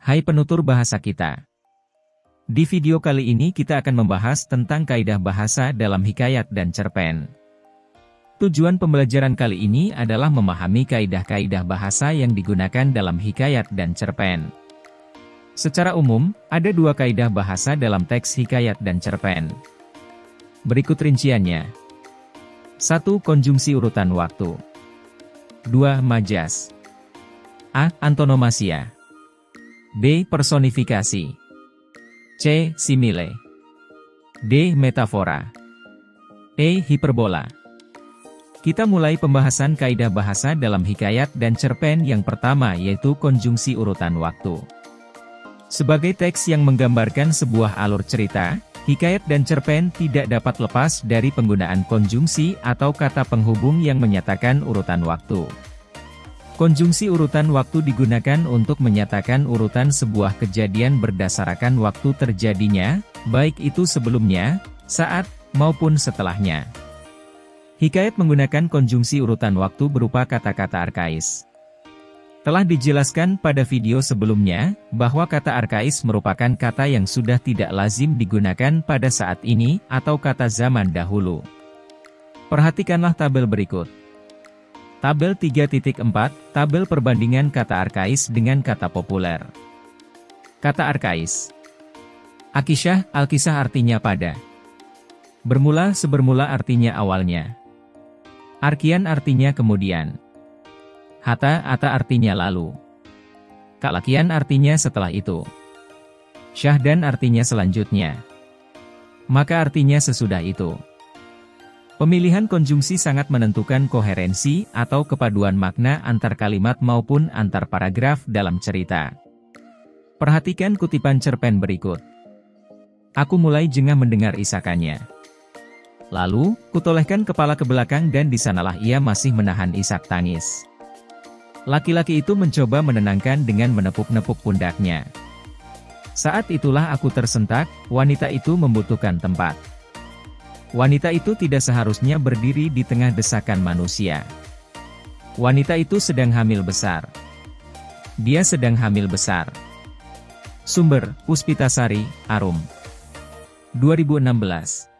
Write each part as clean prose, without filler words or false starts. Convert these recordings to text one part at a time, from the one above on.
Hai penutur bahasa kita. Di video kali ini kita akan membahas tentang kaidah bahasa dalam hikayat dan cerpen. Tujuan pembelajaran kali ini adalah memahami kaidah-kaidah bahasa yang digunakan dalam hikayat dan cerpen. Secara umum, ada dua kaidah bahasa dalam teks hikayat dan cerpen. Berikut rinciannya. 1. Konjungsi urutan waktu. 2. Majas. A. Antonomasia. B. Personifikasi. C. Simile. D. Metafora. E. Hiperbola. Kita mulai pembahasan kaidah bahasa dalam hikayat dan cerpen yang pertama yaitu konjungsi urutan waktu. Sebagai teks yang menggambarkan sebuah alur cerita, hikayat dan cerpen tidak dapat lepas dari penggunaan konjungsi atau kata penghubung yang menyatakan urutan waktu. Konjungsi urutan waktu digunakan untuk menyatakan urutan sebuah kejadian berdasarkan waktu terjadinya, baik itu sebelumnya, saat, maupun setelahnya. Hikayat menggunakan konjungsi urutan waktu berupa kata-kata arkais. Telah dijelaskan pada video sebelumnya, bahwa kata arkais merupakan kata yang sudah tidak lazim digunakan pada saat ini, atau kata zaman dahulu. Perhatikanlah tabel berikut. Tabel 3.4, tabel perbandingan kata arkais dengan kata populer. Kata arkais. Akisah, alkisah artinya pada. Bermula, sebermula artinya awalnya. Arkian artinya kemudian. Hata, ata artinya lalu. Kalakian artinya setelah itu. Syahdan artinya selanjutnya. Maka artinya sesudah itu. Pemilihan konjungsi sangat menentukan koherensi atau kepaduan makna antar kalimat maupun antar paragraf dalam cerita. Perhatikan kutipan cerpen berikut. Aku mulai jengah mendengar isakannya. Lalu, kutolehkan kepala ke belakang dan di sanalah ia masih menahan isak tangis. Laki-laki itu mencoba menenangkan dengan menepuk-nepuk pundaknya. Saat itulah aku tersentak, wanita itu membutuhkan tempat. Wanita itu tidak seharusnya berdiri di tengah desakan manusia. Wanita itu sedang hamil besar. Dia sedang hamil besar. Sumber, Puspitasari, Arum. 2016.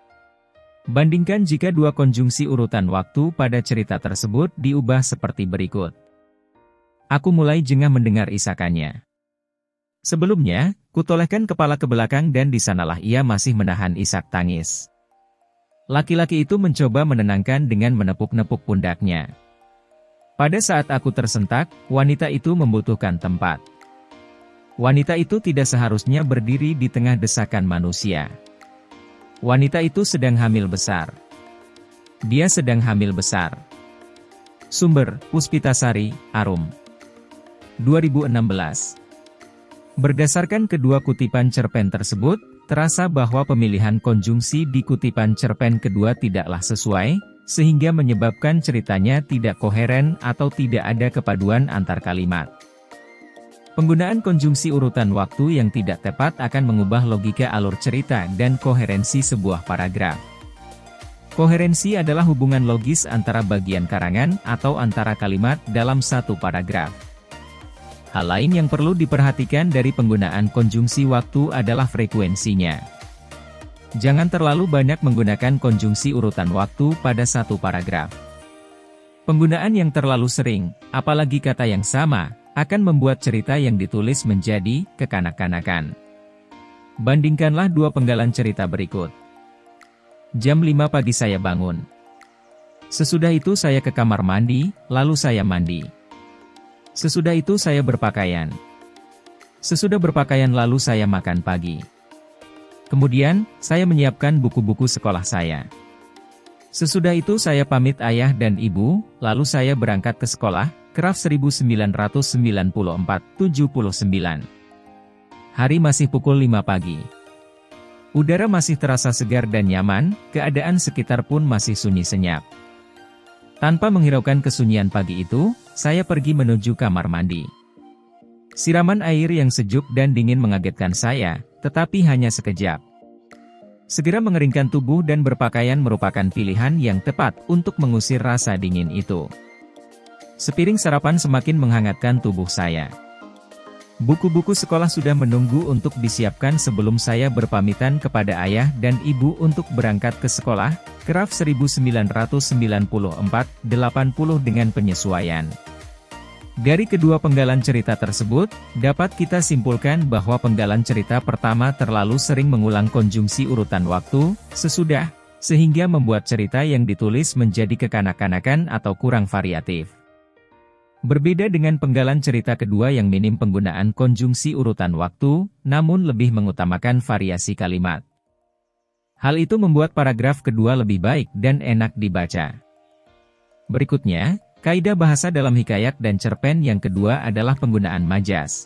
Bandingkan jika dua konjungsi urutan waktu pada cerita tersebut diubah seperti berikut. Aku mulai jengah mendengar isakannya. Sebelumnya, kutolehkan kepala ke belakang dan di sanalah ia masih menahan isak tangis. Laki-laki itu mencoba menenangkan dengan menepuk-nepuk pundaknya. Pada saat aku tersentak, wanita itu membutuhkan tempat. Wanita itu tidak seharusnya berdiri di tengah desakan manusia. Wanita itu sedang hamil besar. Dia sedang hamil besar. Sumber, Puspitasari, Arum. 2016. Berdasarkan kedua kutipan cerpen tersebut, terasa bahwa pemilihan konjungsi di kutipan cerpen kedua tidaklah sesuai, sehingga menyebabkan ceritanya tidak koheren atau tidak ada kepaduan antar kalimat. Penggunaan konjungsi urutan waktu yang tidak tepat akan mengubah logika alur cerita dan koherensi sebuah paragraf. Koherensi adalah hubungan logis antara bagian karangan atau antara kalimat dalam satu paragraf. Hal lain yang perlu diperhatikan dari penggunaan konjungsi waktu adalah frekuensinya. Jangan terlalu banyak menggunakan konjungsi urutan waktu pada satu paragraf. Penggunaan yang terlalu sering, apalagi kata yang sama, akan membuat cerita yang ditulis menjadi kekanak-kanakan. Bandingkanlah dua penggalan cerita berikut. Jam 5 pagi saya bangun. Sesudah itu saya ke kamar mandi, lalu saya mandi. Sesudah itu saya berpakaian. Sesudah berpakaian lalu saya makan pagi. Kemudian, saya menyiapkan buku-buku sekolah saya. Sesudah itu saya pamit ayah dan ibu, lalu saya berangkat ke sekolah, Kraf 1994-79. Hari masih pukul 5 pagi. Udara masih terasa segar dan nyaman, keadaan sekitar pun masih sunyi senyap. Tanpa menghiraukan kesunyian pagi itu, saya pergi menuju kamar mandi. Siraman air yang sejuk dan dingin mengagetkan saya, tetapi hanya sekejap. Segera mengeringkan tubuh dan berpakaian merupakan pilihan yang tepat untuk mengusir rasa dingin itu. Sepiring sarapan semakin menghangatkan tubuh saya. Buku-buku sekolah sudah menunggu untuk disiapkan sebelum saya berpamitan kepada ayah dan ibu untuk berangkat ke sekolah. Kraft 1994-80 dengan penyesuaian. Dari kedua penggalan cerita tersebut, dapat kita simpulkan bahwa penggalan cerita pertama terlalu sering mengulang konjungsi urutan waktu, sesudah, sehingga membuat cerita yang ditulis menjadi kekanak-kanakan atau kurang variatif. Berbeda dengan penggalan cerita kedua yang minim penggunaan konjungsi urutan waktu, namun lebih mengutamakan variasi kalimat. Hal itu membuat paragraf kedua lebih baik dan enak dibaca. Berikutnya, kaidah bahasa dalam hikayat dan cerpen yang kedua adalah penggunaan majas.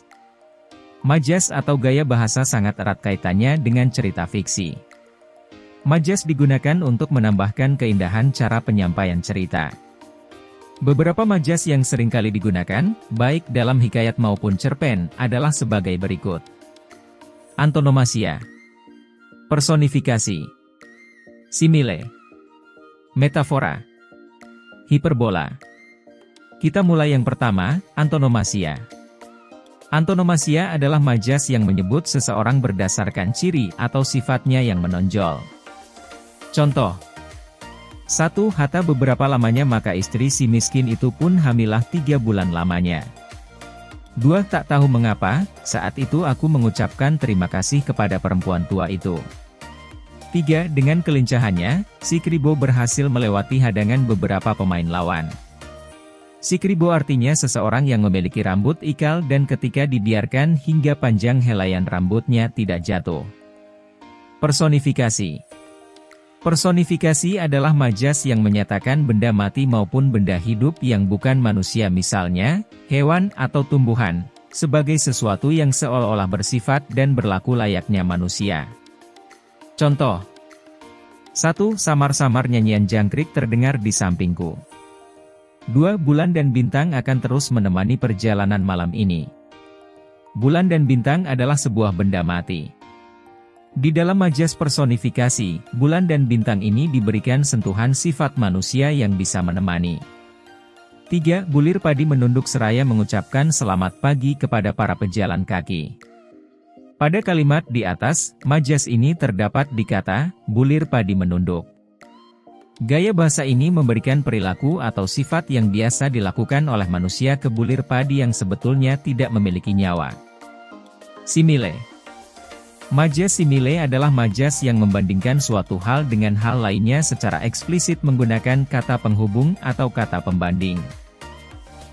Majas atau gaya bahasa sangat erat kaitannya dengan cerita fiksi. Majas digunakan untuk menambahkan keindahan cara penyampaian cerita. Beberapa majas yang seringkali digunakan, baik dalam hikayat maupun cerpen, adalah sebagai berikut. Antonomasia, personifikasi, simile, metafora, hiperbola. Kita mulai yang pertama, antonomasia. Antonomasia adalah majas yang menyebut seseorang berdasarkan ciri atau sifatnya yang menonjol. Contoh. 1. Hatta beberapa lamanya maka istri si miskin itu pun hamilah 3 bulan lamanya. 2. Tak tahu mengapa, saat itu aku mengucapkan terima kasih kepada perempuan tua itu. 3. Dengan kelincahannya, si Kribo berhasil melewati hadangan beberapa pemain lawan. Si Kribo artinya seseorang yang memiliki rambut ikal dan ketika dibiarkan hingga panjang helaian rambutnya tidak jatuh. Personifikasi. Personifikasi adalah majas yang menyatakan benda mati maupun benda hidup yang bukan manusia misalnya, hewan atau tumbuhan, sebagai sesuatu yang seolah-olah bersifat dan berlaku layaknya manusia. Contoh. 1. Samar-samar nyanyian jangkrik terdengar di sampingku. 2. Bulan dan bintang akan terus menemani perjalanan malam ini. Bulan dan bintang adalah sebuah benda mati. Di dalam majas personifikasi, bulan dan bintang ini diberikan sentuhan sifat manusia yang bisa menemani. 3. Bulir padi menunduk seraya mengucapkan selamat pagi kepada para pejalan kaki. Pada kalimat di atas, majas ini terdapat di kata, bulir padi menunduk. Gaya bahasa ini memberikan perilaku atau sifat yang biasa dilakukan oleh manusia ke bulir padi yang sebetulnya tidak memiliki nyawa. Simile. Majas simile adalah majas yang membandingkan suatu hal dengan hal lainnya secara eksplisit menggunakan kata penghubung atau kata pembanding.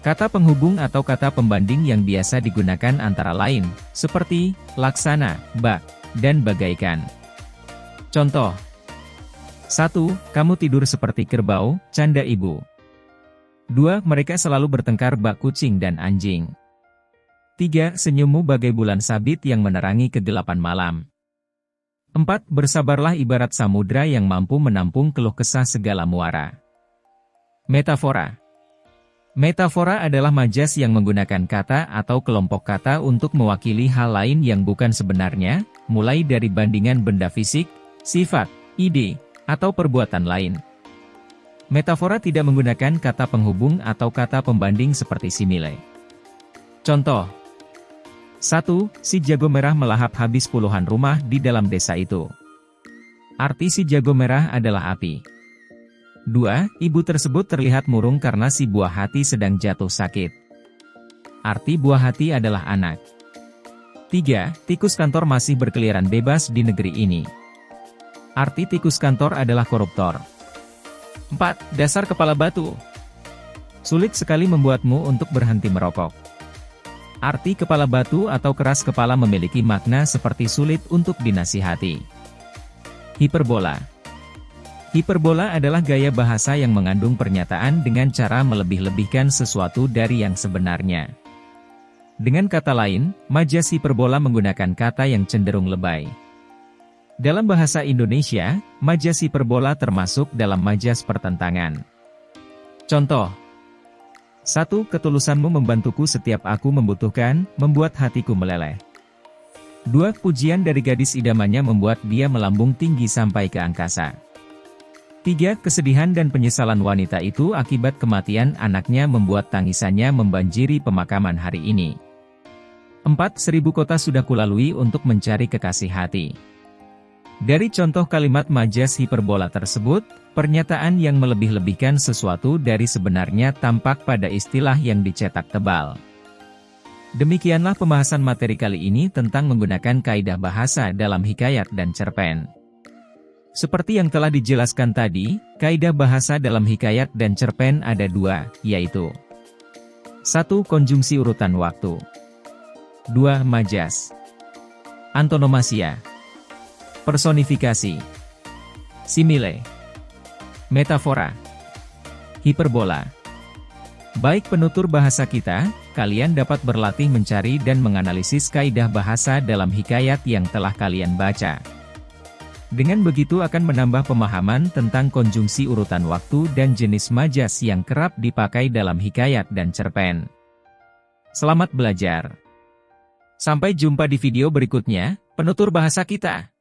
Kata penghubung atau kata pembanding yang biasa digunakan antara lain, seperti, laksana, bak, dan bagaikan. Contoh. 1. Kamu tidur seperti kerbau, canda ibu. 2. Mereka selalu bertengkar bak kucing dan anjing. 3. Senyummu bagai bulan sabit yang menerangi kegelapan malam. 4. Bersabarlah ibarat samudra yang mampu menampung keluh kesah segala muara. Metafora. Metafora adalah majas yang menggunakan kata atau kelompok kata untuk mewakili hal lain yang bukan sebenarnya, mulai dari bandingan benda fisik, sifat, ide, atau perbuatan lain. Metafora tidak menggunakan kata penghubung atau kata pembanding seperti simile. Contoh. 1. Si jago merah melahap habis puluhan rumah di dalam desa itu. Arti si jago merah adalah api. 2. Ibu tersebut terlihat murung karena si buah hati sedang jatuh sakit. Arti buah hati adalah anak. 3. Tikus kantor masih berkeliaran bebas di negeri ini. Arti tikus kantor adalah koruptor. 4. Dasar kepala batu. Sulit sekali membuatmu untuk berhenti merokok. Arti kepala batu atau keras kepala memiliki makna seperti sulit untuk dinasihati. Hiperbola. Hiperbola adalah gaya bahasa yang mengandung pernyataan dengan cara melebih-lebihkan sesuatu dari yang sebenarnya. Dengan kata lain, majas hiperbola menggunakan kata yang cenderung lebay. Dalam bahasa Indonesia, majas hiperbola termasuk dalam majas pertentangan. Contoh. 1. Ketulusanmu membantuku setiap aku membutuhkan, membuat hatiku meleleh. 2. Pujian dari gadis idamannya membuat dia melambung tinggi sampai ke angkasa. 3. Kesedihan dan penyesalan wanita itu akibat kematian anaknya membuat tangisannya membanjiri pemakaman hari ini. 4.000 kota sudah kulalui untuk mencari kekasih hati. Dari contoh kalimat majas hiperbola tersebut, pernyataan yang melebih-lebihkan sesuatu dari sebenarnya tampak pada istilah yang dicetak tebal. Demikianlah pembahasan materi kali ini tentang menggunakan kaidah bahasa dalam hikayat dan cerpen. Seperti yang telah dijelaskan tadi, kaidah bahasa dalam hikayat dan cerpen ada dua, yaitu 1. Konjungsi urutan waktu. 2. Majas. Antonomasia. Personifikasi. Simile. Metafora. Hiperbola. Baik penutur bahasa kita, kalian dapat berlatih mencari dan menganalisis kaidah bahasa dalam hikayat yang telah kalian baca. Dengan begitu akan menambah pemahaman tentang konjungsi urutan waktu dan jenis majas yang kerap dipakai dalam hikayat dan cerpen. Selamat belajar. Sampai jumpa di video berikutnya, penutur bahasa kita.